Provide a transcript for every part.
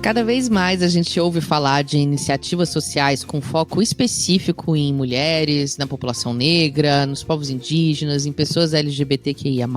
Cada vez mais a gente ouve falar de iniciativas sociais com foco específico em mulheres, na população negra, nos povos indígenas, em pessoas LGBTQIA+.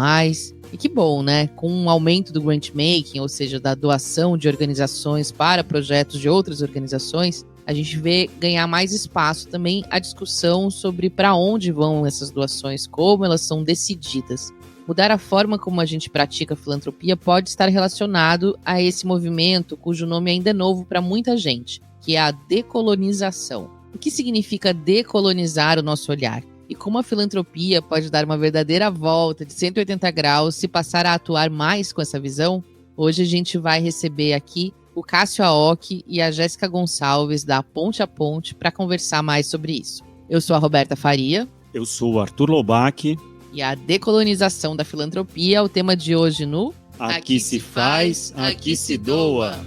E que bom, né? Com um aumento do grant-making, ou seja, da doação de organizações para projetos de outras organizações, a gente vê ganhar mais espaço também a discussão sobre para onde vão essas doações, como elas são decididas. Mudar a forma como a gente pratica a filantropia pode estar relacionado a esse movimento cujo nome ainda é novo para muita gente, que é a decolonização. O que significa decolonizar o nosso olhar? E como a filantropia pode dar uma verdadeira volta de 180 graus se passar a atuar mais com essa visão? Hoje a gente vai receber aqui o Cássio Aoki e a Jéssica Gonçalves da Ponte a Ponte para conversar mais sobre isso. Eu sou a Roberta Faria. Eu sou o Arthur Lobac. E a decolonização da filantropia é o tema de hoje no Aqui se faz, aqui se doa.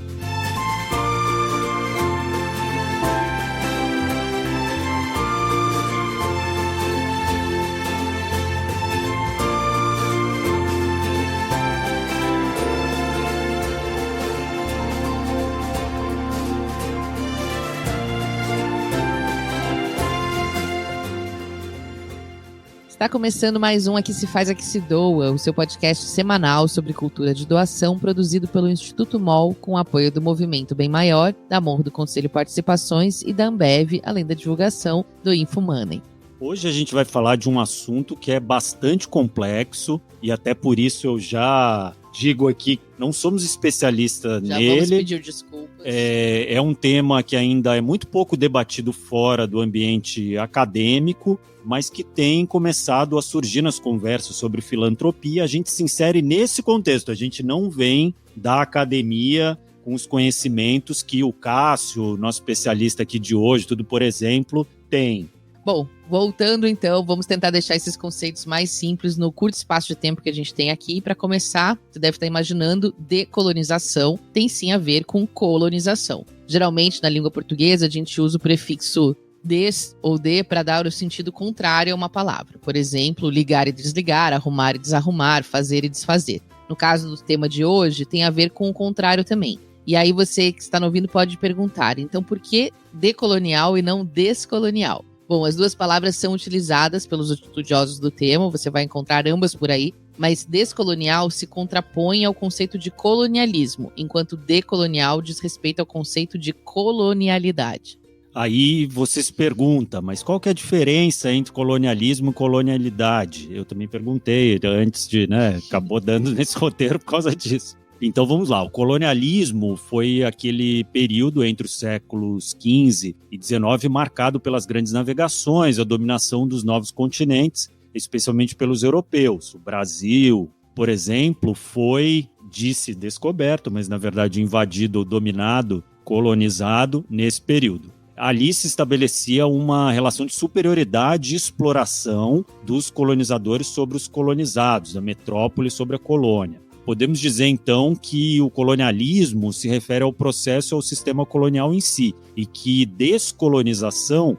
Está começando mais um Aqui se faz, aqui se doa, o seu podcast semanal sobre cultura de doação, produzido pelo Instituto MOL, com apoio do Movimento Bem Maior, da Morro do Conselho Participações e da Ambev, além da divulgação do InfoMoney. Hoje a gente vai falar de um assunto que é bastante complexo e até por isso eu já digo aqui, não somos especialistas nele. Já vamos pedir desculpas. É um tema que ainda é muito pouco debatido fora do ambiente acadêmico, mas que tem começado a surgir nas conversas sobre filantropia. A gente se insere nesse contexto, a gente não vem da academia com os conhecimentos que o Cássio, nosso especialista aqui de hoje, tudo por exemplo, tem. Bom, voltando então, vamos tentar deixar esses conceitos mais simples no curto espaço de tempo que a gente tem aqui. Para começar, você deve estar imaginando, decolonização tem sim a ver com colonização. Geralmente, na língua portuguesa, a gente usa o prefixo des ou de para dar o sentido contrário a uma palavra. Por exemplo, ligar e desligar, arrumar e desarrumar, fazer e desfazer. No caso do tema de hoje, tem a ver com o contrário também. E aí você que está nos ouvindo pode perguntar, então por que decolonial e não descolonial? Bom, as duas palavras são utilizadas pelos estudiosos do tema, você vai encontrar ambas por aí, mas descolonial se contrapõe ao conceito de colonialismo, enquanto decolonial diz respeito ao conceito de colonialidade. Aí você se pergunta, mas qual que é a diferença entre colonialismo e colonialidade? Eu também perguntei antes de, acabou dando nesse roteiro por causa disso. Então vamos lá, o colonialismo foi aquele período entre os séculos XV e XIX marcado pelas grandes navegações, a dominação dos novos continentes, especialmente pelos europeus. O Brasil, por exemplo, foi, disse descoberto, mas na verdade invadido, dominado, colonizado nesse período. Ali se estabelecia uma relação de superioridade e exploração dos colonizadores sobre os colonizados, da metrópole sobre a colônia. Podemos dizer, então, que o colonialismo se refere ao processo e ao sistema colonial em si, e que descolonização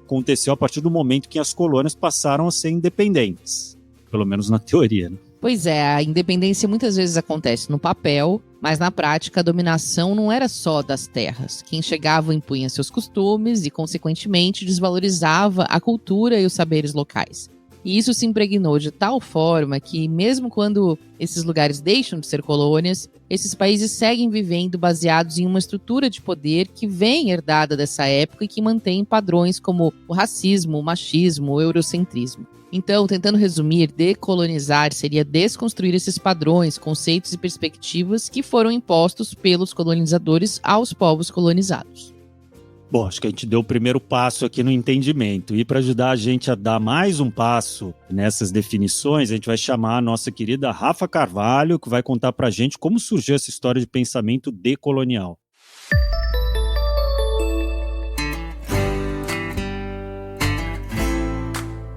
aconteceu a partir do momento que as colônias passaram a ser independentes, pelo menos na teoria, né? Pois é, a independência muitas vezes acontece no papel, mas na prática a dominação não era só das terras. Quem chegava impunha seus costumes e, consequentemente, desvalorizava a cultura e os saberes locais. E isso se impregnou de tal forma que, mesmo quando esses lugares deixam de ser colônias, esses países seguem vivendo baseados em uma estrutura de poder que vem herdada dessa época e que mantém padrões como o racismo, o machismo, o eurocentrismo. Então, tentando resumir, decolonizar seria desconstruir esses padrões, conceitos e perspectivas que foram impostos pelos colonizadores aos povos colonizados. Bom, acho que a gente deu o primeiro passo aqui no entendimento. E para ajudar a gente a dar mais um passo nessas definições, a gente vai chamar a nossa querida Rafa Carvalho, que vai contar para a gente como surgiu essa história de pensamento decolonial.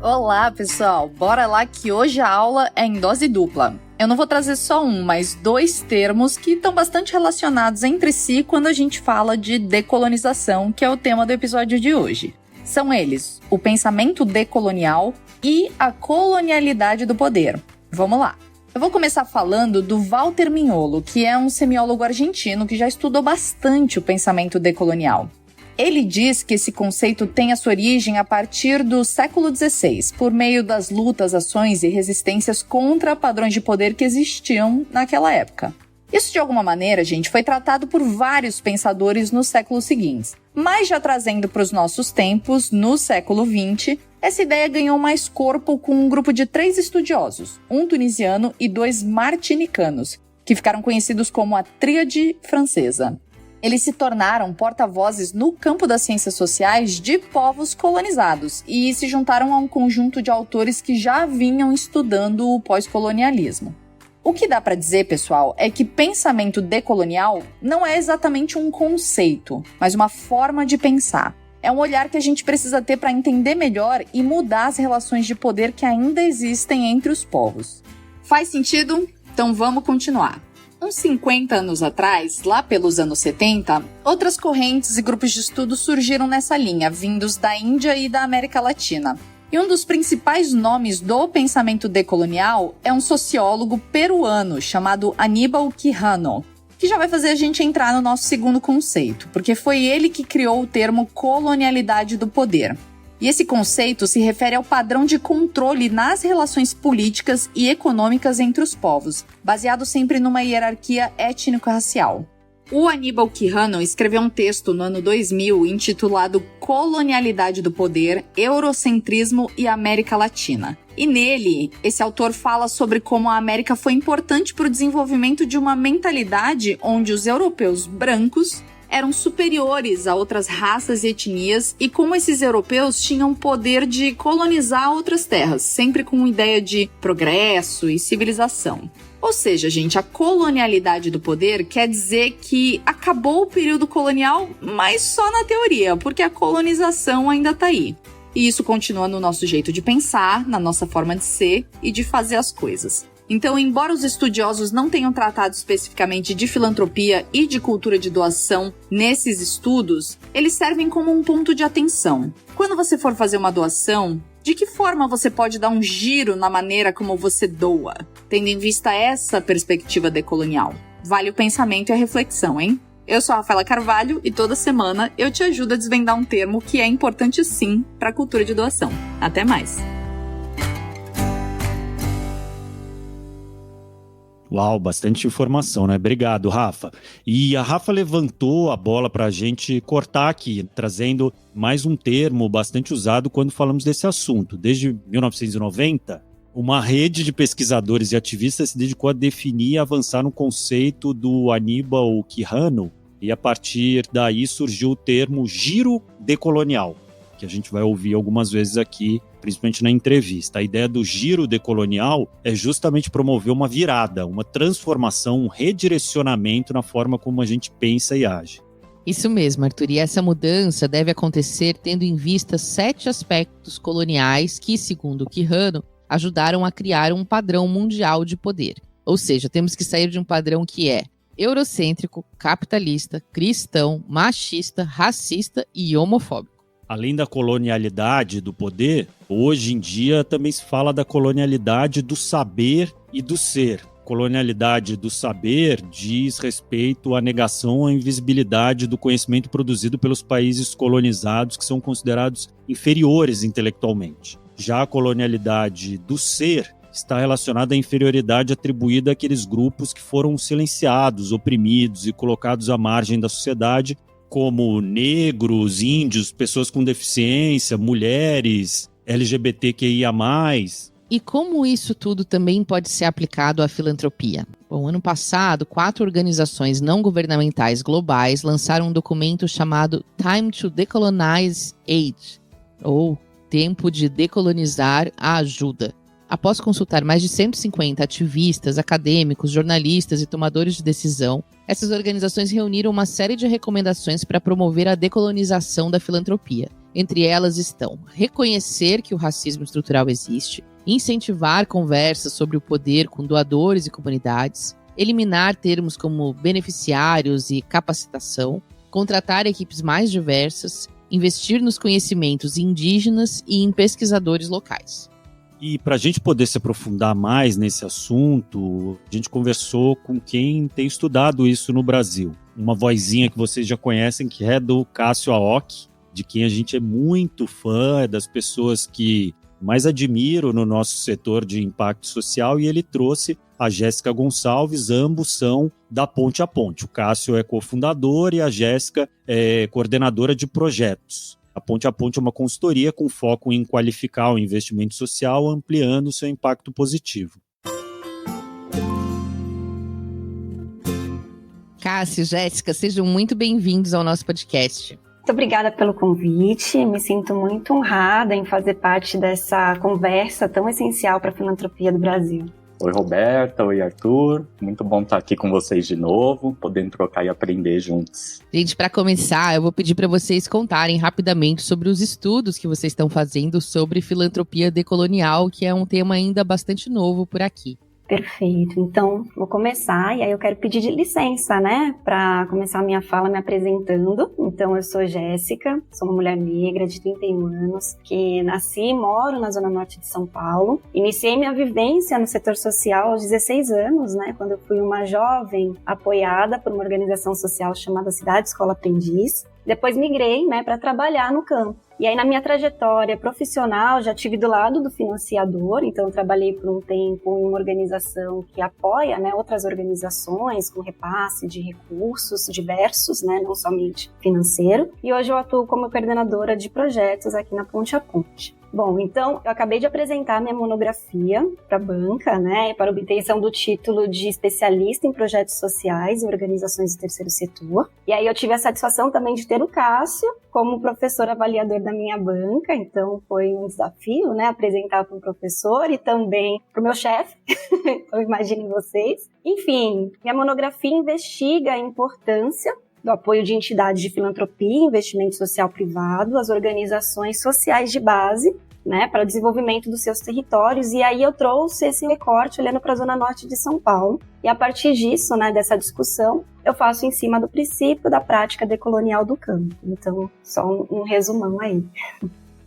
Olá, pessoal! Bora lá que hoje a aula é em dose dupla. Eu não vou trazer só um, mas dois termos que estão bastante relacionados entre si quando a gente fala de decolonização, que é o tema do episódio de hoje. São eles o pensamento decolonial e a colonialidade do poder. Vamos lá! Eu vou começar falando do Walter Mignolo, que é um semiólogo argentino que já estudou bastante o pensamento decolonial. Ele diz que esse conceito tem a sua origem a partir do século XVI, por meio das lutas, ações e resistências contra padrões de poder que existiam naquela época. Isso, de alguma maneira, gente, foi tratado por vários pensadores nos séculos seguintes. Mas já trazendo para os nossos tempos, no século XX, essa ideia ganhou mais corpo com um grupo de 3 estudiosos, um tunisiano e 2 martinicanos, que ficaram conhecidos como a Tríade Francesa. Eles se tornaram porta-vozes no campo das ciências sociais de povos colonizados e se juntaram a um conjunto de autores que já vinham estudando o pós-colonialismo. O que dá para dizer, pessoal, é que pensamento decolonial não é exatamente um conceito, mas uma forma de pensar. É um olhar que a gente precisa ter para entender melhor e mudar as relações de poder que ainda existem entre os povos. Faz sentido? Então vamos continuar. Uns 50 anos atrás, lá pelos anos 70, outras correntes e grupos de estudo surgiram nessa linha, vindos da Índia e da América Latina. E um dos principais nomes do pensamento decolonial é um sociólogo peruano chamado Aníbal Quijano, que já vai fazer a gente entrar no nosso segundo conceito, porque foi ele que criou o termo colonialidade do poder. E esse conceito se refere ao padrão de controle nas relações políticas e econômicas entre os povos, baseado sempre numa hierarquia étnico-racial. O Aníbal Quijano escreveu um texto no ano 2000 intitulado Colonialidade do Poder, Eurocentrismo e América Latina. E nele, esse autor fala sobre como a América foi importante para o desenvolvimento de uma mentalidade onde os europeus brancos eram superiores a outras raças e etnias e como esses europeus tinham poder de colonizar outras terras, sempre com ideia de progresso e civilização. Ou seja, gente, a colonialidade do poder quer dizer que acabou o período colonial, mas só na teoria, porque a colonização ainda está aí. E isso continua no nosso jeito de pensar, na nossa forma de ser e de fazer as coisas. Então, embora os estudiosos não tenham tratado especificamente de filantropia e de cultura de doação nesses estudos, eles servem como um ponto de atenção. Quando você for fazer uma doação, de que forma você pode dar um giro na maneira como você doa, tendo em vista essa perspectiva decolonial? Vale o pensamento e a reflexão, hein? Eu sou a Rafaela Carvalho e toda semana eu te ajudo a desvendar um termo que é importante sim para a cultura de doação. Até mais! Uau, bastante informação, né? Obrigado, Rafa. E a Rafa levantou a bola para a gente cortar aqui, trazendo mais um termo bastante usado quando falamos desse assunto. Desde 1990, uma rede de pesquisadores e ativistas se dedicou a definir e avançar no conceito do Aníbal Quijano, e a partir daí surgiu o termo giro decolonial, que a gente vai ouvir algumas vezes aqui, principalmente na entrevista. A ideia do giro decolonial é justamente promover uma virada, uma transformação, um redirecionamento na forma como a gente pensa e age. Isso mesmo, Arthur. E essa mudança deve acontecer tendo em vista 7 aspectos coloniais que, segundo Quijano, ajudaram a criar um padrão mundial de poder. Ou seja, temos que sair de um padrão que é eurocêntrico, capitalista, cristão, machista, racista e homofóbico. Além da colonialidade do poder, hoje em dia também se fala da colonialidade do saber e do ser. Colonialidade do saber diz respeito à negação, à invisibilidade do conhecimento produzido pelos países colonizados que são considerados inferiores intelectualmente. Já a colonialidade do ser está relacionada à inferioridade atribuída àqueles grupos que foram silenciados, oprimidos e colocados à margem da sociedade, como negros, índios, pessoas com deficiência, mulheres, LGBTQIA+. E como isso tudo também pode ser aplicado à filantropia? Bom, ano passado, 4 organizações não governamentais globais lançaram um documento chamado Time to Decolonize Aid, ou Tempo de Decolonizar a Ajuda. Após consultar mais de 150 ativistas, acadêmicos, jornalistas e tomadores de decisão, essas organizações reuniram uma série de recomendações para promover a decolonização da filantropia. Entre elas estão reconhecer que o racismo estrutural existe, incentivar conversas sobre o poder com doadores e comunidades, eliminar termos como beneficiários e capacitação, contratar equipes mais diversas, investir nos conhecimentos indígenas e em pesquisadores locais. E para a gente poder se aprofundar mais nesse assunto, a gente conversou com quem tem estudado isso no Brasil. Uma vozinha que vocês já conhecem, que é do Cássio Aoki, de quem a gente é muito fã, é das pessoas que mais admiro no nosso setor de impacto social, e ele trouxe a Jéssica Gonçalves, ambos são da Ponte a Ponte. O Cássio é cofundador e a Jéssica é coordenadora de projetos. A Ponte é uma consultoria com foco em qualificar o investimento social, ampliando seu impacto positivo. Cássio, Jéssica, sejam muito bem-vindos ao nosso podcast. Muito obrigada pelo convite, me sinto muito honrada em fazer parte dessa conversa tão essencial para a filantropia do Brasil. Oi, Roberta, oi, Arthur, muito bom estar aqui com vocês de novo, podendo trocar e aprender juntos. Gente, para começar, eu vou pedir para vocês contarem rapidamente sobre os estudos que vocês estão fazendo sobre filantropia decolonial, que é um tema ainda bastante novo por aqui. Perfeito, então vou começar e aí eu quero pedir de licença, né, para começar a minha fala me apresentando. Então eu sou Jéssica, sou uma mulher negra de 31 anos, que nasci e moro na Zona Norte de São Paulo. Iniciei minha vivência no setor social aos 16 anos, né, quando eu fui uma jovem apoiada por uma organização social chamada Cidade Escola Aprendiz. Depois migrei, né, para trabalhar no campo. E aí na minha trajetória profissional já tive do lado do financiador, então eu trabalhei por um tempo em uma organização que apoia, né, outras organizações com repasse de recursos diversos, né, não somente financeiro. E hoje eu atuo como coordenadora de projetos aqui na Ponte a Ponte. Bom, então eu acabei de apresentar minha monografia para a banca, né, para obtenção do título de especialista em projetos sociais e organizações do terceiro setor. E aí eu tive a satisfação também de ter o Cássio como professor avaliador da minha banca, então foi um desafio, né, apresentar para um professor e também para o meu chefe, então imaginem vocês. Enfim, minha monografia investiga a importância do apoio de entidades de filantropia e investimento social privado, às organizações sociais de base, né, para o desenvolvimento dos seus territórios. E aí eu trouxe esse recorte olhando para a Zona Norte de São Paulo. E a partir disso, né, dessa discussão, eu faço em cima do princípio da prática decolonial do campo. Então, só um resumão aí.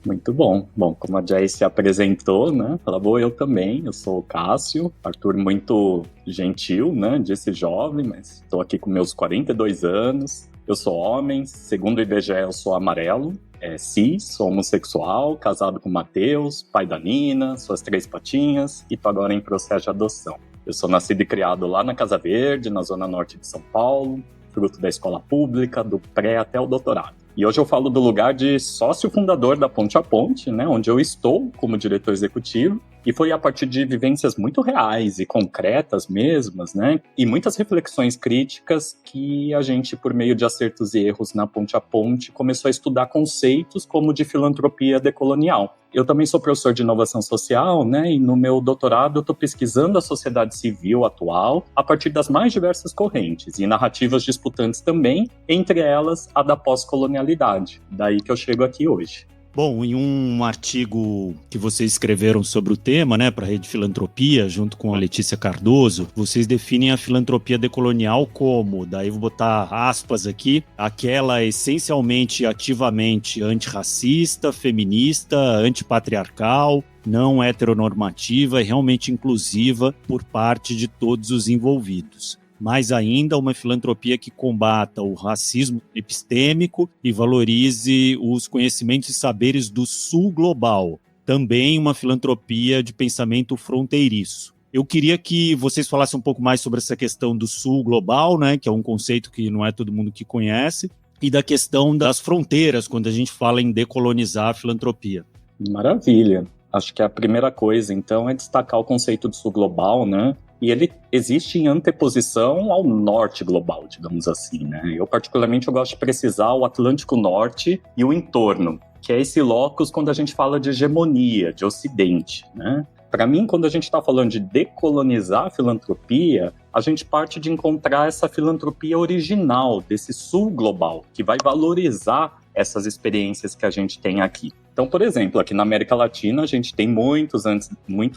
Muito bom. Bom, como a Jay se apresentou, né, ela falou, eu também, eu sou o Cássio, Arthur muito gentil, né, disse jovem, mas estou aqui com meus 42 anos, eu sou homem, segundo o IBGE eu sou amarelo, cis, sou homossexual, casado com o Matheus, pai da Nina, suas 3 patinhas, e tô agora em processo de adoção. Eu sou nascido e criado lá na Casa Verde, na Zona Norte de São Paulo, fruto da escola pública, do pré até o doutorado. E hoje eu falo do lugar de sócio fundador da Ponte a Ponte, né, onde eu estou como diretor executivo, e foi a partir de vivências muito reais e concretas mesmas, né, e muitas reflexões críticas que a gente, por meio de acertos e erros na Ponte a Ponte, começou a estudar conceitos como de filantropia decolonial. Eu também sou professor de inovação social, né, e no meu doutorado eu estou pesquisando a sociedade civil atual a partir das mais diversas correntes e narrativas disputantes também, entre elas a da pós-colonialidade. Daí que eu chego aqui hoje. Bom, em um artigo que vocês escreveram sobre o tema, né, para a Rede Filantropia, junto com a Letícia Cardoso, vocês definem a filantropia decolonial como, daí vou botar aspas aqui, aquela essencialmente ativamente antirracista, feminista, antipatriarcal, não heteronormativa e realmente inclusiva por parte de todos os envolvidos. Mais ainda, uma filantropia que combata o racismo epistêmico e valorize os conhecimentos e saberes do sul global. Também uma filantropia de pensamento fronteiriço. Eu queria que vocês falassem um pouco mais sobre essa questão do sul global, né, que é um conceito que não é todo mundo que conhece, e da questão das fronteiras, quando a gente fala em decolonizar a filantropia. Maravilha. Acho que a primeira coisa, então, é destacar o conceito do sul global, né? E ele existe em anteposição ao norte global, digamos assim, né? Eu, particularmente, eu gosto de precisar o Atlântico Norte e o entorno, que é esse locus quando a gente fala de hegemonia, de ocidente, né? Para mim, quando a gente está falando de decolonizar a filantropia, a gente parte de encontrar essa filantropia original desse sul global, que vai valorizar essas experiências que a gente tem aqui. Então, por exemplo, aqui na América Latina, a gente tem muito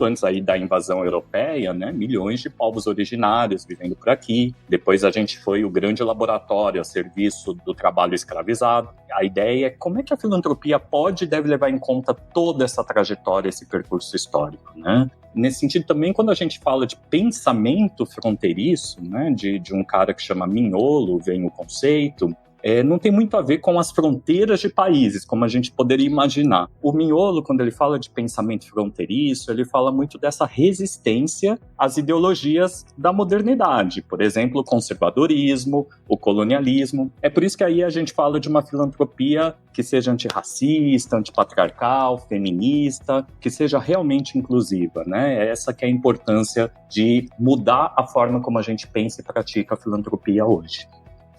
antes aí da invasão europeia, né, milhões de povos originários vivendo por aqui. Depois a gente foi o grande laboratório a serviço do trabalho escravizado. A ideia é como é que a filantropia pode e deve levar em conta toda essa trajetória, esse percurso histórico, né? Nesse sentido também, quando a gente fala de pensamento fronteiriço, né, de um cara que chama Mignolo, vem o conceito, não tem muito a ver com as fronteiras de países, como a gente poderia imaginar. O Mignolo, quando ele fala de pensamento fronteiriço, ele fala muito dessa resistência às ideologias da modernidade, por exemplo, o conservadorismo, o colonialismo. É por isso que aí a gente fala de uma filantropia que seja antirracista, antipatriarcal, feminista, que seja realmente inclusiva, né? Essa que é a importância de mudar a forma como a gente pensa e pratica a filantropia hoje.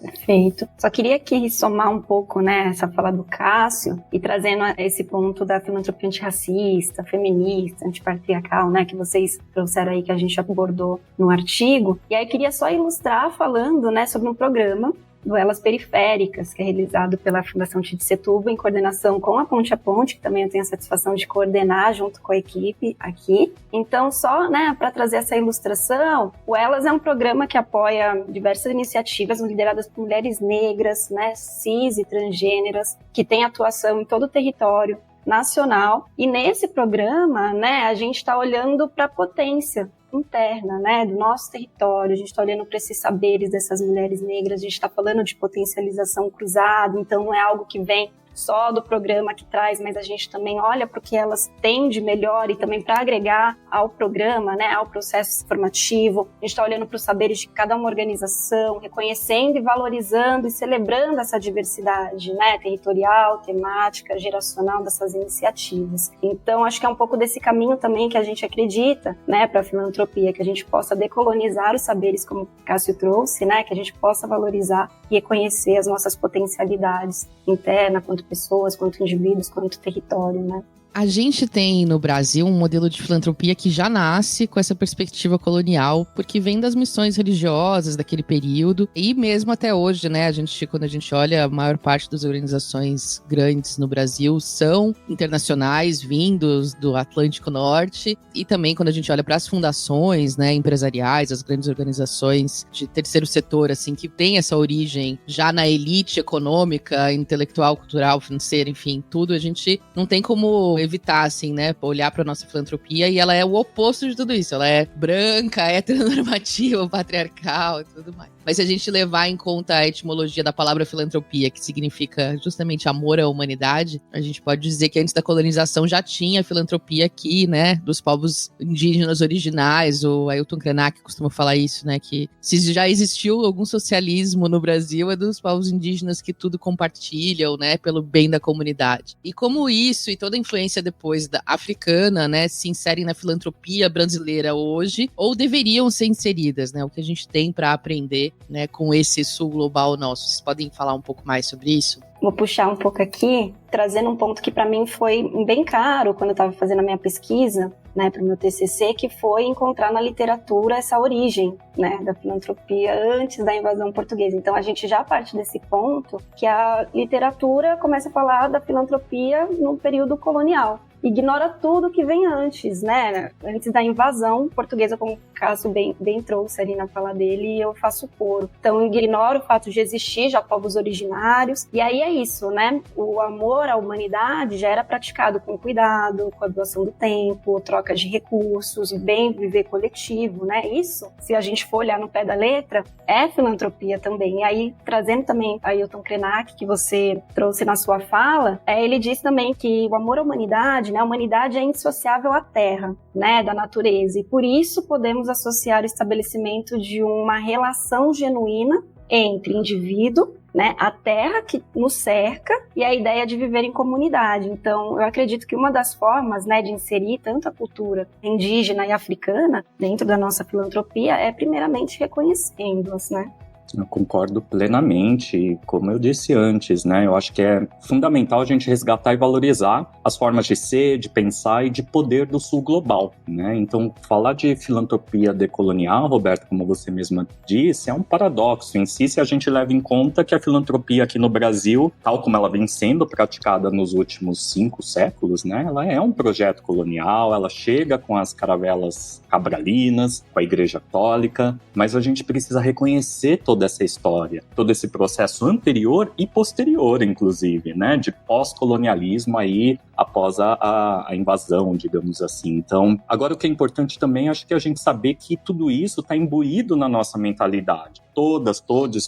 Perfeito. Só queria aqui somar um pouco, né, essa fala do Cássio e trazendo esse ponto da filantropia antirracista, feminista, antipatriarcal, né, que vocês trouxeram aí, que a gente abordou no artigo. E aí queria só ilustrar falando, né, sobre um programa do Elas Periféricas, que é realizado pela Fundação Tite Setúbal, em coordenação com a Ponte a Ponte, que também eu tenho a satisfação de coordenar junto com a equipe aqui. Então, só, né, para trazer essa ilustração, o Elas é um programa que apoia diversas iniciativas lideradas por mulheres negras, né, cis e transgêneras, que tem atuação em todo o território nacional. E nesse programa, né, a gente está olhando para a potência interna, né, do nosso território, a gente está olhando para esses saberes dessas mulheres negras, a gente está falando de potencialização cruzada, então não é algo que vem só do programa que traz, mas a gente também olha para o que elas têm de melhor e também para agregar ao programa, né, ao processo formativo. A gente está olhando para os saberes de cada uma organização, reconhecendo e valorizando e celebrando essa diversidade, né, territorial, temática, geracional dessas iniciativas. Então, acho que é um pouco desse caminho também que a gente acredita, né, para a filantropia, que a gente possa decolonizar os saberes, como o Cássio trouxe, né, que a gente possa valorizar e reconhecer as nossas potencialidades internas, quanto pessoas, quanto indivíduos, quanto território, né? A gente tem no Brasil um modelo de filantropia que já nasce com essa perspectiva colonial, porque vem das missões religiosas daquele período, e mesmo até hoje, né, quando a gente olha, a maior parte das organizações grandes no Brasil são internacionais, vindos do Atlântico Norte, e também quando a gente olha para as fundações, né, empresariais, as grandes organizações de terceiro setor, assim, que tem essa origem já na elite econômica, intelectual, cultural, financeira, enfim, tudo, a gente não tem como evitar, assim, né, olhar para nossa filantropia, e ela é o oposto de tudo isso. Ela é branca, heteronormativa, patriarcal e tudo mais. Mas se a gente levar em conta a etimologia da palavra filantropia, que significa justamente amor à humanidade, a gente pode dizer que antes da colonização já tinha filantropia aqui, né, dos povos indígenas originais. O Ailton Krenak costuma falar isso, né, que se já existiu algum socialismo no Brasil, é dos povos indígenas que tudo compartilham, né, pelo bem da comunidade. E como isso e toda a influência depois da africana, né, se inserem na filantropia brasileira hoje, ou deveriam ser inseridas, né, o que a gente tem para aprender, né, com esse sul global nosso. Vocês podem falar um pouco mais sobre isso? Vou puxar um pouco aqui, trazendo um ponto que para mim foi bem caro quando eu estava fazendo a minha pesquisa, né, para o meu TCC, que foi encontrar na literatura essa origem, né, da filantropia antes da invasão portuguesa. Então a gente já parte desse ponto que a literatura começa a falar da filantropia no período colonial. Ignora tudo que vem antes, né? Antes da invasão portuguesa, como o Cássio bem trouxe ali na fala dele, e eu faço coro. Então, ignora o fato de existir já povos originários. E aí é isso, né? O amor à humanidade já era praticado com cuidado, com a doação do tempo, troca de recursos, bem viver coletivo, né? Isso, se a gente for olhar no pé da letra, é filantropia também. E aí, trazendo também a Ailton Krenak, que você trouxe na sua fala, ele diz também que o amor à humanidade, né, a humanidade é indissociável à terra, né, da natureza, e por isso podemos associar o estabelecimento de uma relação genuína entre indivíduo, né, a terra que nos cerca e a ideia de viver em comunidade. Então, eu acredito que uma das formas, né, de inserir tanto a cultura indígena e africana dentro da nossa filantropia é primeiramente reconhecendo-as, né? Eu concordo plenamente, como eu disse antes, né? Eu acho que é fundamental a gente resgatar e valorizar as formas de ser, de pensar e de poder do Sul global, né? Então, falar de filantropia decolonial, Roberto, como você mesma disse, é um paradoxo em si, se a gente leva em conta que a filantropia aqui no Brasil, tal como ela vem sendo praticada nos últimos 5 séculos, né? Ela é um projeto colonial, ela chega com as caravelas cabralinas, com a Igreja Católica, mas a gente precisa reconhecer toda essa história, todo esse processo anterior e posterior, inclusive, né, de pós-colonialismo aí após a invasão, digamos assim. Então, agora o que é importante também, acho que a gente saber que tudo isso está imbuído na nossa mentalidade. Todas,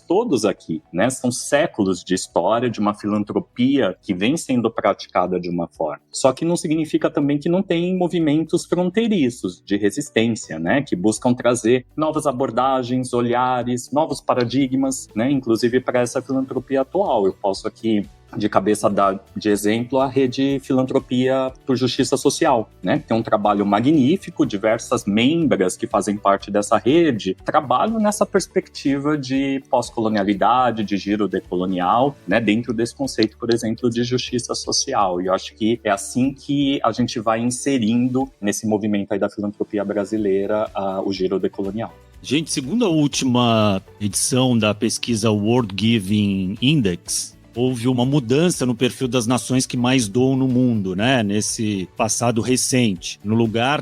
todos aqui, né? São séculos de história, de uma filantropia que vem sendo praticada de uma forma. Só que não significa também que não tem movimentos fronteiriços de resistência, né? Que buscam trazer novas abordagens, olhares, novos paradigmas, né? Inclusive para essa filantropia atual. Eu posso aqui de cabeça dar de exemplo a Rede Filantropia por Justiça Social, né? Tem um trabalho magnífico, diversas membras que fazem parte dessa rede trabalham nessa perspectiva de pós-colonialidade, de giro decolonial, né? Dentro desse conceito, por exemplo, de justiça social. E eu acho que é assim que a gente vai inserindo nesse movimento aí da filantropia brasileira o giro decolonial. Gente, segundo a última edição da pesquisa World Giving Index, houve uma mudança no perfil das nações que mais doam no mundo, né? Nesse passado recente. No lugar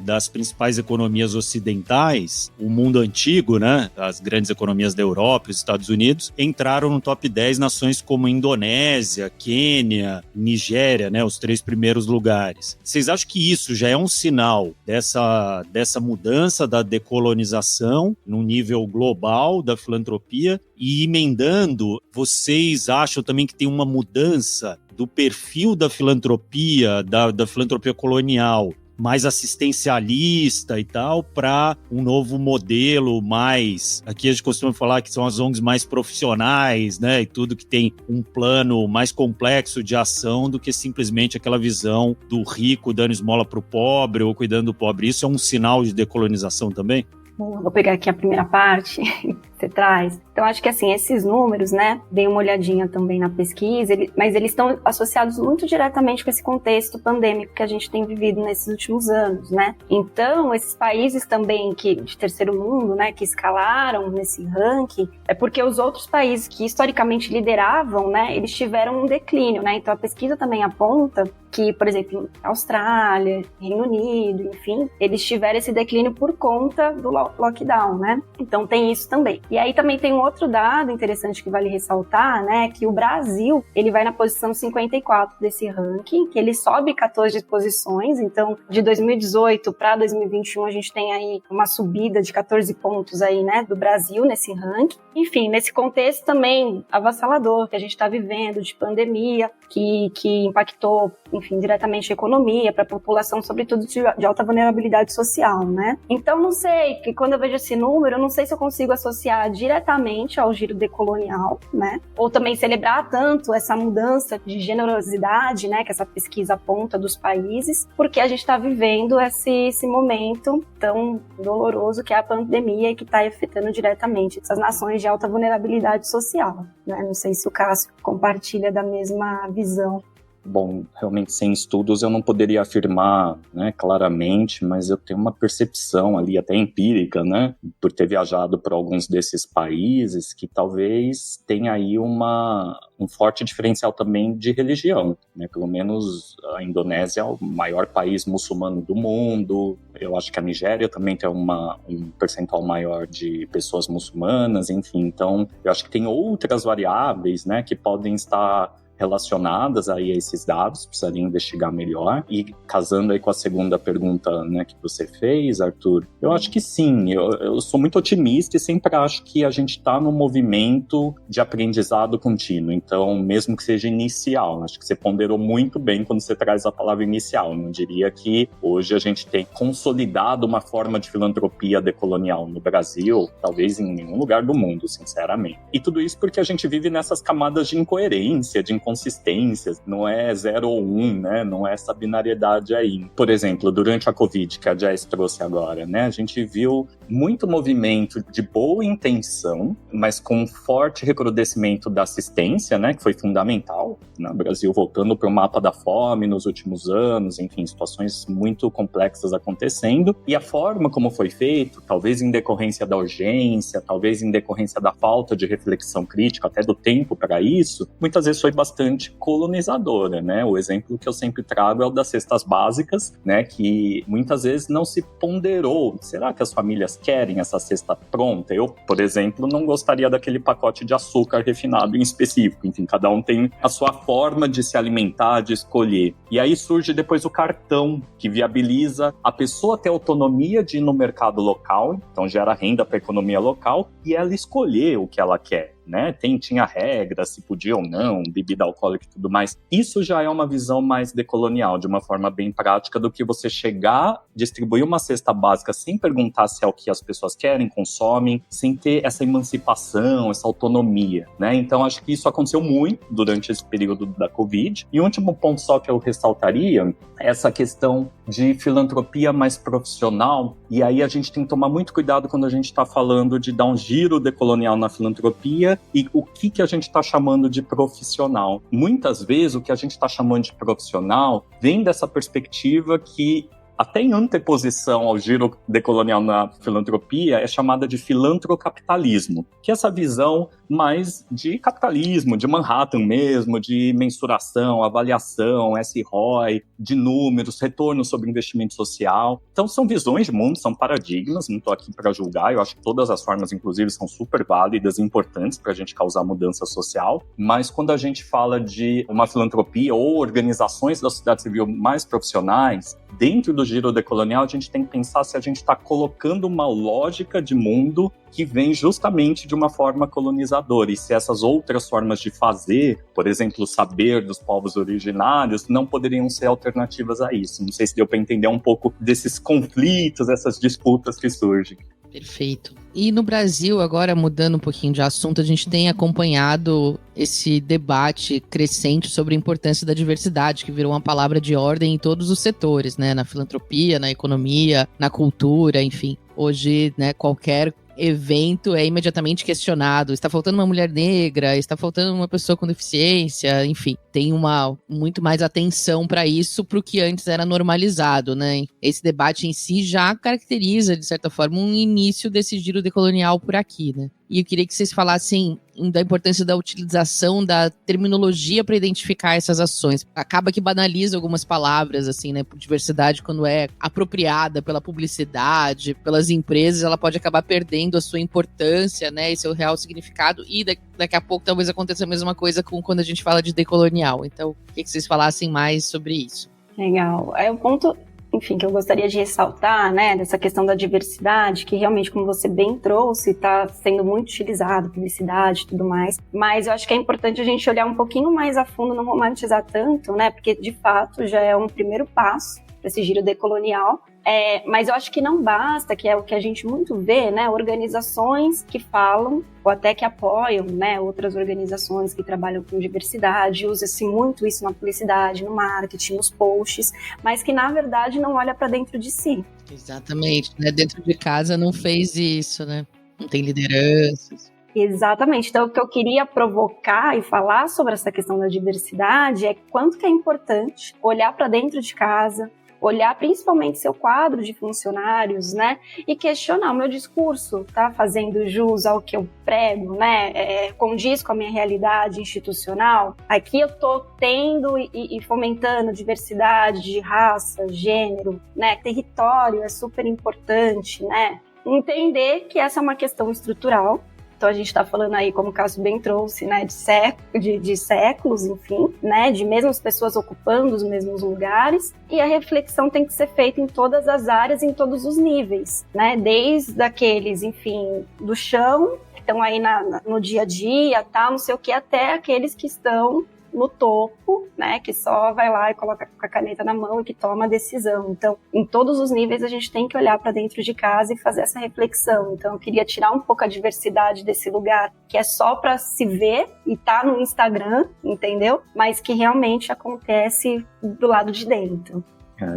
das principais economias ocidentais, o mundo antigo, né? As grandes economias da Europa e dos Estados Unidos, entraram no top 10 nações como Indonésia, Quênia, Nigéria, né? Os 3 primeiros lugares. Vocês acham que isso já é um sinal dessa mudança da decolonização no nível global da filantropia? E emendando, vocês acham também que tem uma mudança do perfil da filantropia, da filantropia colonial, mais assistencialista e tal, para um novo modelo mais... Aqui a gente costuma falar que são as ONGs mais profissionais, né? E tudo que tem um plano mais complexo de ação do que simplesmente aquela visão do rico dando esmola para o pobre ou cuidando do pobre. Isso é um sinal de decolonização também? Vou pegar aqui a primeira parte que você traz. Então, acho que assim, esses números, né, dei uma olhadinha também na pesquisa, mas eles estão associados muito diretamente com esse contexto pandêmico que a gente tem vivido nesses últimos anos, né? Então, esses países também de terceiro mundo, né, que escalaram nesse ranking, é porque os outros países que historicamente lideravam, né, eles tiveram um declínio, né? Então, a pesquisa também aponta que, por exemplo, Austrália, Reino Unido, enfim, eles tiveram esse declínio por conta do lockdown, né? Então tem isso também. E aí também tem um outro dado interessante que vale ressaltar, né? Que o Brasil, ele vai na posição 54 desse ranking, que ele sobe 14 posições, então de 2018 para 2021 a gente tem aí uma subida de 14 pontos aí, né? Do Brasil nesse ranking. Enfim, nesse contexto também avassalador que a gente está vivendo, de pandemia, que impactou, enfim, diretamente a economia, para a população, sobretudo de alta vulnerabilidade social, né? Então, não sei, que quando eu vejo esse número, eu não sei se eu consigo associar diretamente ao giro decolonial, né? Ou também celebrar tanto essa mudança de generosidade, né, que essa pesquisa aponta dos países, porque a gente está vivendo esse momento tão doloroso que é a pandemia e que está afetando diretamente essas nações de alta vulnerabilidade social, né? Não sei se o Cássio compartilha da mesma visão. Bom, realmente sem estudos eu não poderia afirmar, né, claramente, mas eu tenho uma percepção ali até empírica, né, por ter viajado por alguns desses países, que talvez tenha aí um forte diferencial também de religião, né, pelo menos a Indonésia é o maior país muçulmano do mundo, eu acho que a Nigéria também tem um percentual maior de pessoas muçulmanas, enfim, então eu acho que tem outras variáveis, né, que podem estar relacionadas aí a esses dados, precisaria investigar melhor. E casando aí com a segunda pergunta, né, que você fez, Arthur, eu acho que sim, eu sou muito otimista e sempre acho que a gente está num movimento de aprendizado contínuo, então mesmo que seja inicial, acho que você ponderou muito bem quando você traz a palavra inicial, não diria que hoje a gente tem consolidado uma forma de filantropia decolonial no Brasil, talvez em nenhum lugar do mundo, sinceramente. E tudo isso porque a gente vive nessas camadas de incoerência, de inconsistências, não é 0 ou 1, né? Não é essa binariedade aí. Por exemplo, durante a Covid, que a Jess trouxe agora, né? A gente viu muito movimento de boa intenção, mas com forte recrudescimento da assistência, né? Que foi fundamental no Brasil, voltando para o mapa da fome nos últimos anos, enfim, situações muito complexas acontecendo. E a forma como foi feito, talvez em decorrência da urgência, talvez em decorrência da falta de reflexão crítica, até do tempo para isso, muitas vezes foi bastante colonizadora, né? O exemplo que eu sempre trago é o das cestas básicas, né? Que muitas vezes não se ponderou. Será que as famílias querem essa cesta pronta? Eu, por exemplo, não gostaria daquele pacote de açúcar refinado em específico. Enfim, cada um tem a sua forma de se alimentar, de escolher. E aí surge depois o cartão, que viabiliza a pessoa ter autonomia de ir no mercado local, então gera renda para a economia local, e ela escolher o que ela quer. Né? Tinha regras, se podia ou não, bebida alcoólica e tudo mais. Isso já é uma visão mais decolonial, de uma forma bem prática, do que você chegar, distribuir uma cesta básica sem perguntar se é o que as pessoas querem, consomem, sem ter essa emancipação, essa autonomia, né? Então, acho que isso aconteceu muito durante esse período da Covid. E o último ponto só que eu ressaltaria é essa questão de filantropia mais profissional. E aí a gente tem que tomar muito cuidado quando a gente está falando de dar um giro decolonial na filantropia e o que a gente está chamando de profissional. Muitas vezes o que a gente está chamando de profissional vem dessa perspectiva que, até em anteposição ao giro decolonial na filantropia, é chamada de filantrocapitalismo, que é essa visão mais de capitalismo, de Manhattan mesmo, de mensuração, avaliação, SROI, de números, retorno sobre investimento social. Então são visões de mundo, são paradigmas, não estou aqui para julgar, eu acho que todas as formas, inclusive, são super válidas e importantes para a gente causar mudança social, mas quando a gente fala de uma filantropia ou organizações da sociedade civil mais profissionais, dentro do giro decolonial, a gente tem que pensar se a gente está colocando uma lógica de mundo que vem justamente de uma forma colonizadora, e se essas outras formas de fazer, por exemplo, o saber dos povos originários, não poderiam ser alternativas a isso. Não sei se deu para entender um pouco desses conflitos, essas disputas que surgem. Perfeito. E no Brasil, agora mudando um pouquinho de assunto, a gente tem acompanhado esse debate crescente sobre a importância da diversidade, que virou uma palavra de ordem em todos os setores, né? Na filantropia, na economia, na cultura, enfim. Hoje, né, qualquer evento é imediatamente questionado. Está faltando uma mulher negra, está faltando uma pessoa com deficiência, enfim. Tem muito mais atenção para isso, para o que antes era normalizado, né? Esse debate em si já caracteriza, de certa forma, um início desse giro decolonial por aqui, né? E eu queria que vocês falassem da importância da utilização da terminologia para identificar essas ações. Acaba que banaliza algumas palavras, assim, né? Por diversidade, quando é apropriada pela publicidade, pelas empresas, ela pode acabar perdendo a sua importância, né? E seu real significado. E daqui a pouco talvez aconteça a mesma coisa com quando a gente fala de decolonial. Então, queria que vocês falassem mais sobre isso. Legal. É um ponto, enfim, que eu gostaria de ressaltar, né, dessa questão da diversidade, que realmente, como você bem trouxe, está sendo muito utilizado, publicidade e tudo mais, mas eu acho que é importante a gente olhar um pouquinho mais a fundo, não romantizar tanto, né, porque de fato já é um primeiro passo para esse giro decolonial. Mas eu acho que não basta, que é o que a gente muito vê, né, organizações que falam ou até que apoiam, né, outras organizações que trabalham com diversidade, usa-se muito isso na publicidade, no marketing, nos posts, mas que na verdade não olha para dentro de si. Exatamente, né, dentro de casa não fez isso, né, não tem lideranças. Exatamente, então o que eu queria provocar e falar sobre essa questão da diversidade é quanto que é importante olhar para dentro de casa, olhar principalmente seu quadro de funcionários, né, e questionar: o meu discurso tá fazendo jus ao que eu prego, né, condiz com a minha realidade institucional? Aqui eu tô tendo e fomentando diversidade de raça, gênero, né, território é super importante, né, entender que essa é uma questão estrutural. Então a gente está falando aí, como o Cássio bem trouxe, né, de séculos, enfim, né, de mesmas pessoas ocupando os mesmos lugares, e a reflexão tem que ser feita em todas as áreas, em todos os níveis, né, desde aqueles, enfim, do chão, que estão aí no dia a dia, tá, não sei o que, até aqueles que estão no topo, né, que só vai lá e coloca com a caneta na mão e que toma a decisão. Então, em todos os níveis, a gente tem que olhar para dentro de casa e fazer essa reflexão. Então, eu queria tirar um pouco a diversidade desse lugar, que é só para se ver e tá no Instagram, entendeu? Mas que realmente acontece do lado de dentro.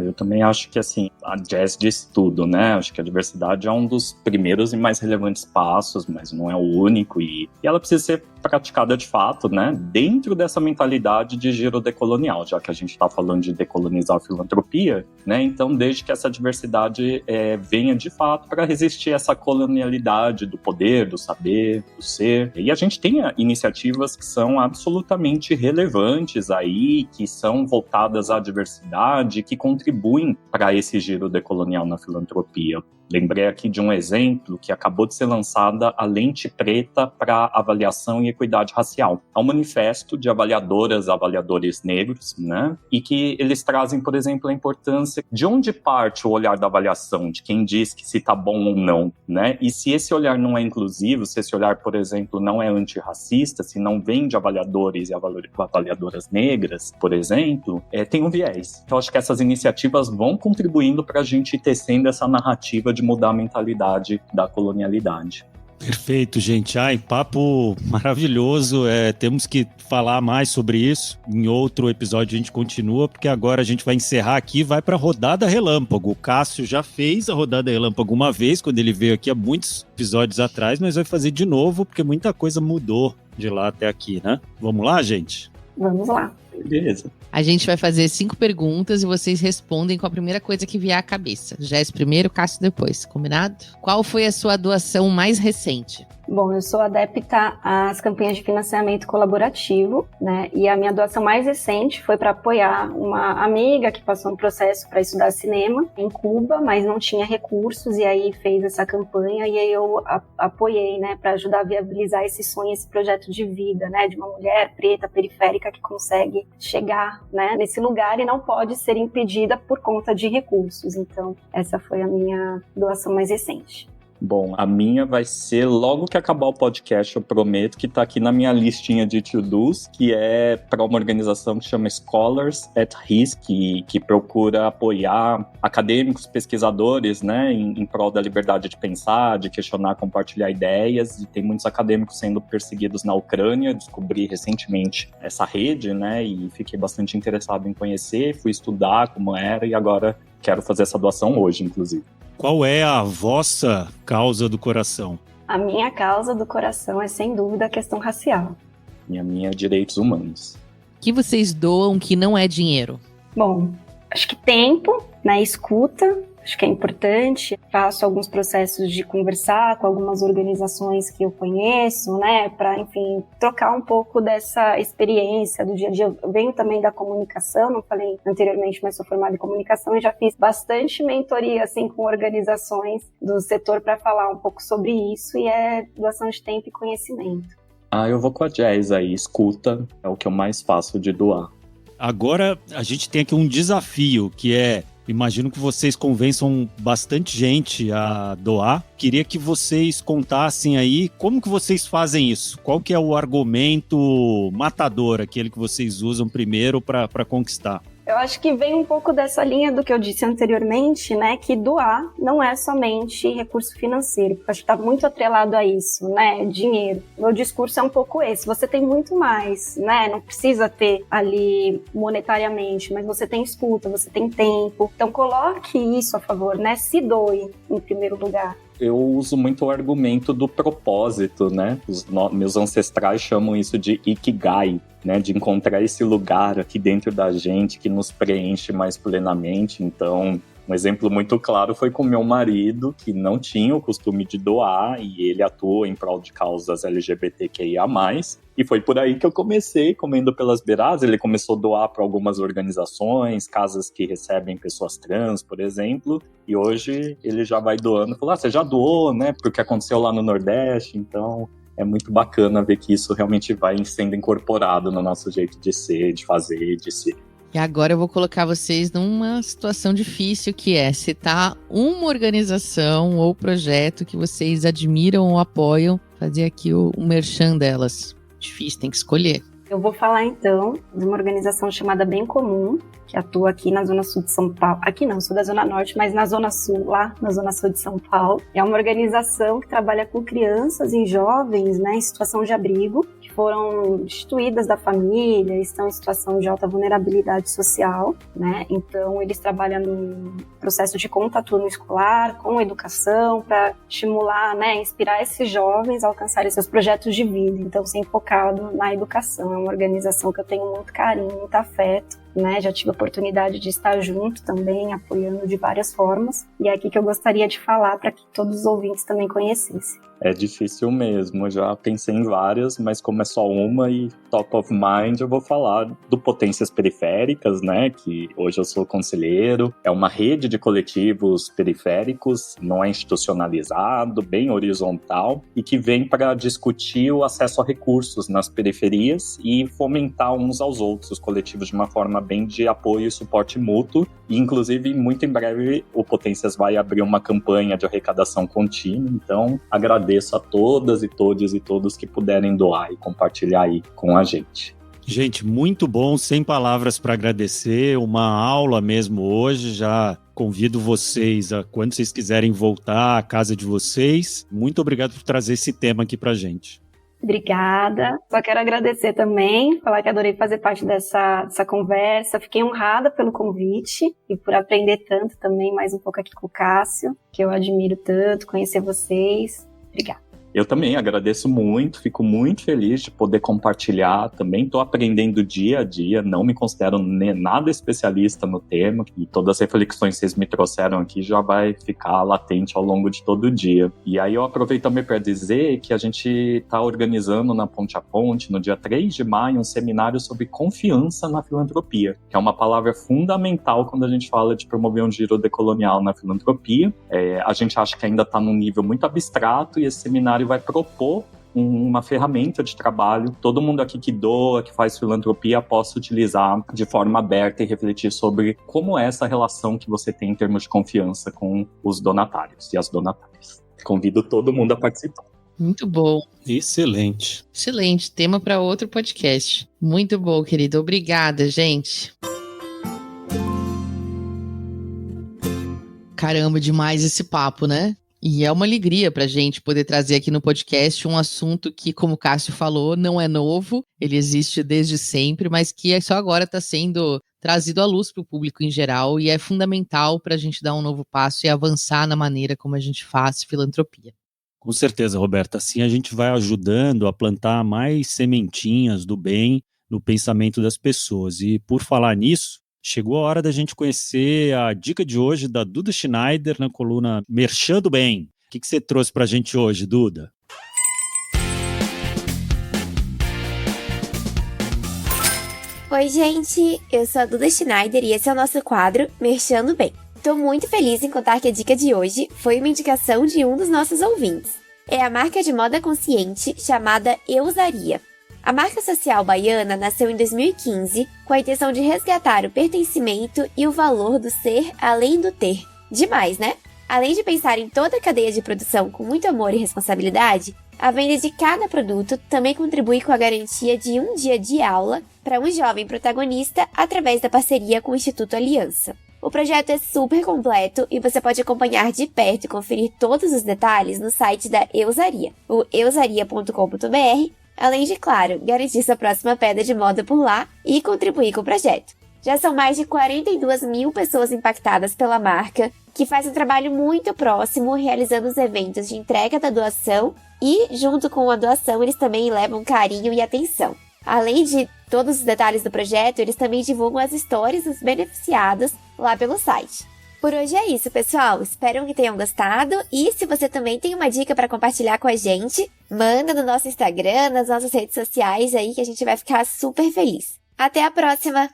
Eu também acho que, assim, a Jess diz tudo, né? Acho que a diversidade é um dos primeiros e mais relevantes passos, mas não é o único, e ela precisa ser praticada de fato, né? Dentro dessa mentalidade de giro decolonial, já que a gente está falando de decolonizar a filantropia, né? Então, desde que essa diversidade venha de fato para resistir a essa colonialidade do poder, do saber, do ser. E a gente tem iniciativas que são absolutamente relevantes aí, que são voltadas à diversidade, que contribuem para esse giro decolonial na filantropia. Lembrei aqui de um exemplo que acabou de ser lançada a lente preta para avaliação e equidade racial. É um manifesto de avaliadores negros, né? E que eles trazem, por exemplo, a importância de onde parte o olhar da avaliação, de quem diz que se está bom ou não, né? E se esse olhar não é inclusivo, se esse olhar, por exemplo, não é antirracista, se não vem de avaliadores e avaliadoras negras, por exemplo, tem um viés. Então, acho que essas iniciativas vão contribuindo para a gente ir tecendo essa narrativa de mudar a mentalidade da colonialidade. Perfeito, gente. Papo maravilhoso. Temos que falar mais sobre isso. Em outro episódio a gente continua, porque agora a gente vai encerrar aqui e vai para a rodada relâmpago. O Cássio já fez a rodada relâmpago uma vez, quando ele veio aqui há muitos episódios atrás, mas vai fazer de novo, porque muita coisa mudou de lá até aqui, né? Vamos lá, gente? Vamos lá. Beleza. A gente vai fazer 5 perguntas e vocês respondem com a primeira coisa que vier à cabeça. Jess primeiro, Cássio depois. Combinado? Qual foi a sua doação mais recente? Bom, eu sou adepta às campanhas de financiamento colaborativo, né? E a minha doação mais recente foi para apoiar uma amiga que passou um processo para estudar cinema em Cuba, mas não tinha recursos, e aí fez essa campanha, e aí eu apoiei, né, para ajudar a viabilizar esse sonho, esse projeto de vida, né, de uma mulher preta, periférica, que consegue chegar, né, nesse lugar e não pode ser impedida por conta de recursos. Então, essa foi a minha doação mais recente. Bom, a minha vai ser, logo que acabar o podcast, eu prometo, que tá aqui na minha listinha de to-dos, que é para uma organização que chama Scholars at Risk, que procura apoiar acadêmicos, pesquisadores, né, em prol da liberdade de pensar, de questionar, compartilhar ideias, e tem muitos acadêmicos sendo perseguidos na Ucrânia. Descobri recentemente essa rede, né, e fiquei bastante interessado em conhecer, fui estudar como era, e agora quero fazer essa doação hoje, inclusive. Qual é a vossa causa do coração? A minha causa do coração é, sem dúvida, a questão racial. E a minha é direitos humanos. O que vocês doam que não é dinheiro? Bom, acho que tempo, né, escuta, acho que é importante. Faço alguns processos de conversar com algumas organizações que eu conheço, né, para, enfim, trocar um pouco dessa experiência do dia a dia. Eu venho também da comunicação, não falei anteriormente, mas sou formada em comunicação e já fiz bastante mentoria, assim, com organizações do setor para falar um pouco sobre isso, e é doação de tempo e conhecimento. Eu vou com a Jess aí, escuta é o que eu mais faço de doar. Agora a gente tem aqui um desafio, que é: imagino que vocês convençam bastante gente a doar. Queria que vocês contassem aí como que vocês fazem isso. Qual que é o argumento matador, aquele que vocês usam primeiro para conquistar? Eu acho que vem um pouco dessa linha do que eu disse anteriormente, né, que doar não é somente recurso financeiro, porque acho que está muito atrelado a isso, né, dinheiro. Meu discurso é um pouco esse: você tem muito mais, né, não precisa ter ali monetariamente, mas você tem escuta, você tem tempo, então coloque isso a favor, né, se doe em primeiro lugar. Eu uso muito o argumento do propósito, né? Meus ancestrais chamam isso de Ikigai, né? De encontrar esse lugar aqui dentro da gente que nos preenche mais plenamente. Então, um exemplo muito claro foi com meu marido, que não tinha o costume de doar, e ele atua em prol de causas LGBTQIA+. E foi por aí que eu comecei, comendo pelas beiradas. Ele começou a doar para algumas organizações, casas que recebem pessoas trans, por exemplo. E hoje ele já vai doando. Falou: você já doou, né? Porque aconteceu lá no Nordeste. Então é muito bacana ver que isso realmente vai sendo incorporado no nosso jeito de ser, de fazer, de ser. E agora eu vou colocar vocês numa situação difícil, que é citar uma organização ou projeto que vocês admiram ou apoiam, fazer aqui o merchan delas. Difícil, tem que escolher. Eu vou falar então de uma organização chamada Bem Comum, que atua aqui na Zona Sul de São Paulo. Aqui não, sou da Zona Norte, mas na Zona Sul, lá na Zona Sul de São Paulo. É uma organização que trabalha com crianças e jovens, né, em situação de abrigo, que foram destituídas da família, estão em situação de alta vulnerabilidade social, né? Então, eles trabalham no processo de contraturno escolar, com educação, para estimular, né, inspirar esses jovens a alcançarem seus projetos de vida. Então, sempre focado na educação. É uma organização que eu tenho muito carinho, muito afeto, né? Já tive a oportunidade de estar junto também, apoiando de várias formas. E é aqui que eu gostaria de falar para que todos os ouvintes também conhecessem. É difícil mesmo, eu já pensei em várias, mas como é só uma e top of mind, eu vou falar do Potências Periféricas, né, que hoje eu sou conselheiro, é uma rede de coletivos periféricos, não é institucionalizado, bem horizontal, e que vem para discutir o acesso a recursos nas periferias e fomentar uns aos outros, os coletivos de uma forma bem de apoio e suporte mútuo, e inclusive muito em breve o Potências vai abrir uma campanha de arrecadação contínua, então agradeço a todas e todos que puderem doar e compartilhar aí com a gente. Gente, muito bom, sem palavras para agradecer, uma aula mesmo hoje, já convido vocês a, quando vocês quiserem voltar à casa de vocês, muito obrigado por trazer esse tema aqui pra gente. Obrigada. Só quero agradecer também, falar que adorei fazer parte dessa conversa. Fiquei honrada pelo convite e por aprender tanto também, mais um pouco aqui com o Cássio, que eu admiro tanto, conhecer vocês. Obrigada. Eu também agradeço muito, fico muito feliz de poder compartilhar. Também estou aprendendo dia a dia, não me considero nada especialista no tema, e todas as reflexões que vocês me trouxeram aqui já vai ficar latente ao longo de todo o dia. E aí eu aproveito também para dizer que a gente está organizando na Ponte a Ponte, no dia 3 de maio, um seminário sobre confiança na filantropia, que é uma palavra fundamental quando a gente fala de promover um giro decolonial na filantropia. A gente acha que ainda está num nível muito abstrato, e esse seminário vai propor uma ferramenta de trabalho. Todo mundo aqui que doa, que faz filantropia, possa utilizar de forma aberta e refletir sobre como é essa relação que você tem em termos de confiança com os donatários e as donatárias. Convido todo mundo a participar. Muito bom. Excelente. Excelente. Tema para outro podcast. Muito bom, querido. Obrigada, gente. Caramba, demais esse papo, né? E é uma alegria pra gente poder trazer aqui no podcast um assunto que, como o Cássio falou, não é novo, ele existe desde sempre, mas que só agora está sendo trazido à luz para o público em geral e é fundamental para a gente dar um novo passo e avançar na maneira como a gente faz filantropia. Com certeza, Roberta. Assim a gente vai ajudando a plantar mais sementinhas do bem no pensamento das pessoas. E por falar nisso, chegou a hora da gente conhecer a dica de hoje da Duda Schneider na coluna Merchan do Bem. O que você trouxe pra gente hoje, Duda? Oi, gente! Eu sou a Duda Schneider e esse é o nosso quadro Merchan do Bem. Tô muito feliz em contar que a dica de hoje foi uma indicação de um dos nossos ouvintes. É a marca de moda consciente chamada Eusaria. A marca social baiana nasceu em 2015 com a intenção de resgatar o pertencimento e o valor do ser além do ter. Demais, né? Além de pensar em toda a cadeia de produção com muito amor e responsabilidade, a venda de cada produto também contribui com a garantia de um dia de aula para um jovem protagonista através da parceria com o Instituto Aliança. O projeto é super completo e você pode acompanhar de perto e conferir todos os detalhes no site da Eusaria, o eusaria.com.br, além de, claro, garantir sua próxima pedra de moda por lá e contribuir com o projeto. Já são mais de 42 mil pessoas impactadas pela marca, que faz um trabalho muito próximo, realizando os eventos de entrega da doação e, junto com a doação, eles também levam carinho e atenção. Além de todos os detalhes do projeto, eles também divulgam as histórias dos beneficiados lá pelo site. Por hoje é isso, pessoal. Espero que tenham gostado. E se você também tem uma dica para compartilhar com a gente, manda no nosso Instagram, nas nossas redes sociais aí, que a gente vai ficar super feliz. Até a próxima!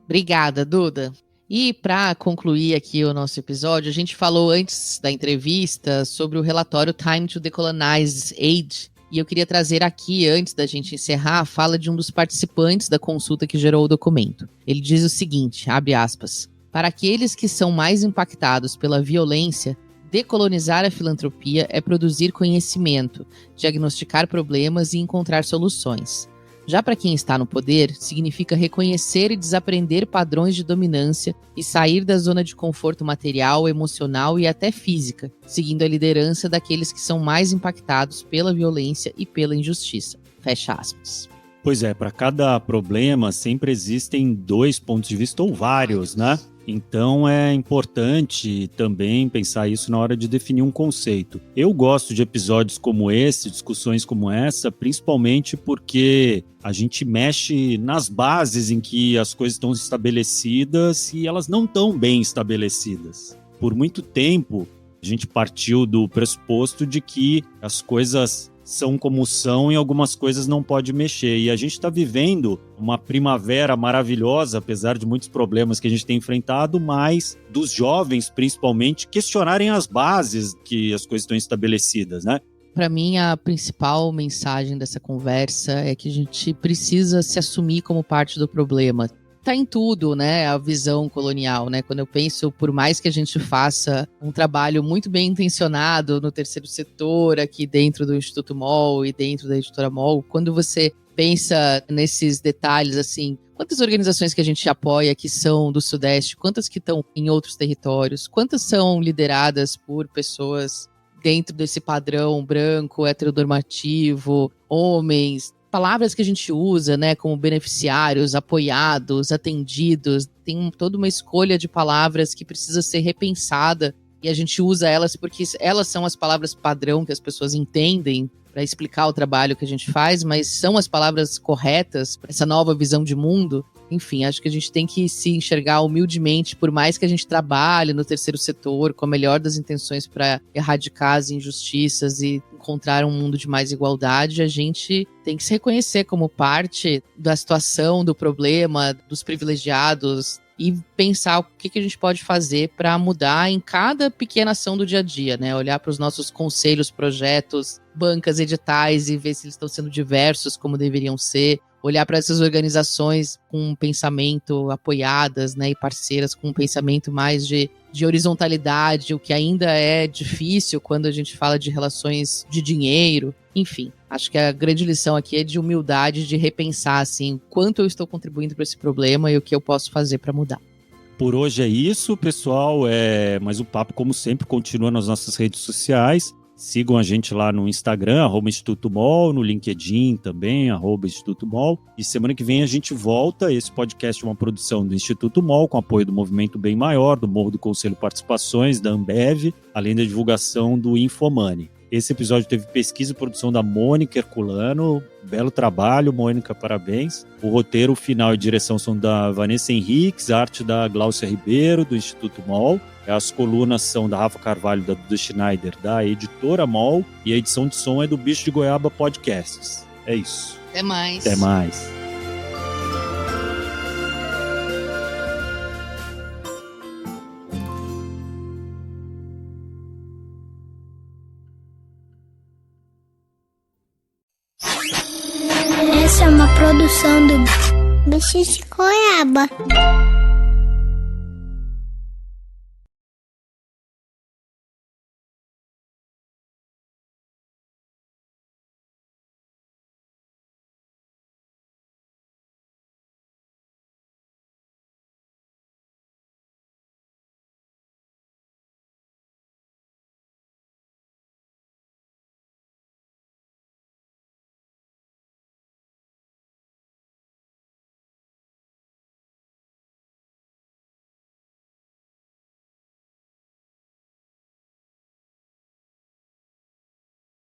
Obrigada, Duda. E para concluir aqui o nosso episódio, a gente falou antes da entrevista sobre o relatório Time to Decolonize Aid. E eu queria trazer aqui, antes da gente encerrar, a fala de um dos participantes da consulta que gerou o documento. Ele diz o seguinte, abre aspas, para aqueles que são mais impactados pela violência, Decolonizar a filantropia é produzir conhecimento, diagnosticar problemas e encontrar soluções. Já para quem está no poder, significa reconhecer e desaprender padrões de dominância e sair da zona de conforto material, emocional e até física, seguindo a liderança daqueles que são mais impactados pela violência e pela injustiça. Fecha aspas. Pois é, para cada problema sempre existem 2 pontos de vista ou vários, né? Então é importante também pensar isso na hora de definir um conceito. Eu gosto de episódios como esse, discussões como essa, principalmente porque a gente mexe nas bases em que as coisas estão estabelecidas e elas não estão bem estabelecidas. Por muito tempo, a gente partiu do pressuposto de que as coisas são como são e algumas coisas não pode mexer. E a gente está vivendo uma primavera maravilhosa, apesar de muitos problemas que a gente tem enfrentado, mas dos jovens, principalmente, questionarem as bases que as coisas estão estabelecidas, né? Para mim, a principal mensagem dessa conversa é que a gente precisa se assumir como parte do problema. Tá em tudo, né, a visão colonial, né? Quando eu penso, por mais que a gente faça um trabalho muito bem intencionado no terceiro setor, aqui dentro do Instituto MOL e dentro da Editora MOL, quando você pensa nesses detalhes, assim, quantas organizações que a gente apoia que são do Sudeste, quantas que estão em outros territórios, quantas são lideradas por pessoas dentro desse padrão branco, heteronormativo, homens, palavras que a gente usa, né, como beneficiários, apoiados, atendidos, tem toda uma escolha de palavras que precisa ser repensada e a gente usa elas porque elas são as palavras padrão que as pessoas entendem para explicar o trabalho que a gente faz, mas são as palavras corretas para essa nova visão de mundo. Enfim, acho que a gente tem que se enxergar humildemente, por mais que a gente trabalhe no terceiro setor com a melhor das intenções para erradicar as injustiças e encontrar um mundo de mais igualdade, a gente tem que se reconhecer como parte da situação, do problema, dos privilegiados e pensar o que a gente pode fazer para mudar em cada pequena ação do dia a dia, né? Olhar para os nossos conselhos, projetos, bancas, editais e ver se eles estão sendo diversos como deveriam ser. Olhar para essas organizações com um pensamento apoiadas, né, e parceiras com um pensamento mais de horizontalidade, o que ainda é difícil quando a gente fala de relações de dinheiro. Enfim, acho que a grande lição aqui é de humildade, de repensar assim, quanto eu estou contribuindo para esse problema e o que eu posso fazer para mudar. Por hoje é isso, pessoal. Mas o papo, como sempre, continua nas nossas redes sociais. Sigam a gente lá no Instagram, @Instituto MOL, no LinkedIn também, @Instituto MOL. E semana que vem a gente volta. Esse podcast é uma produção do Instituto MOL, com apoio do Movimento Bem Maior, do Morro do Conselho Participações, da Ambev, além da divulgação do Infomani. Esse episódio teve pesquisa e produção da Mônica Herculano. Belo trabalho, Mônica, parabéns. O roteiro final e direção são da Vanessa Henriques, arte da Gláucia Ribeiro, do Instituto MOL. As colunas são da Rafa Carvalho, da Duda Schneider, da Editora MOL. E a edição de som é do Bicho de Goiaba Podcasts. É isso. Até mais. Até mais. Essa é uma produção do Bicho de Goiaba.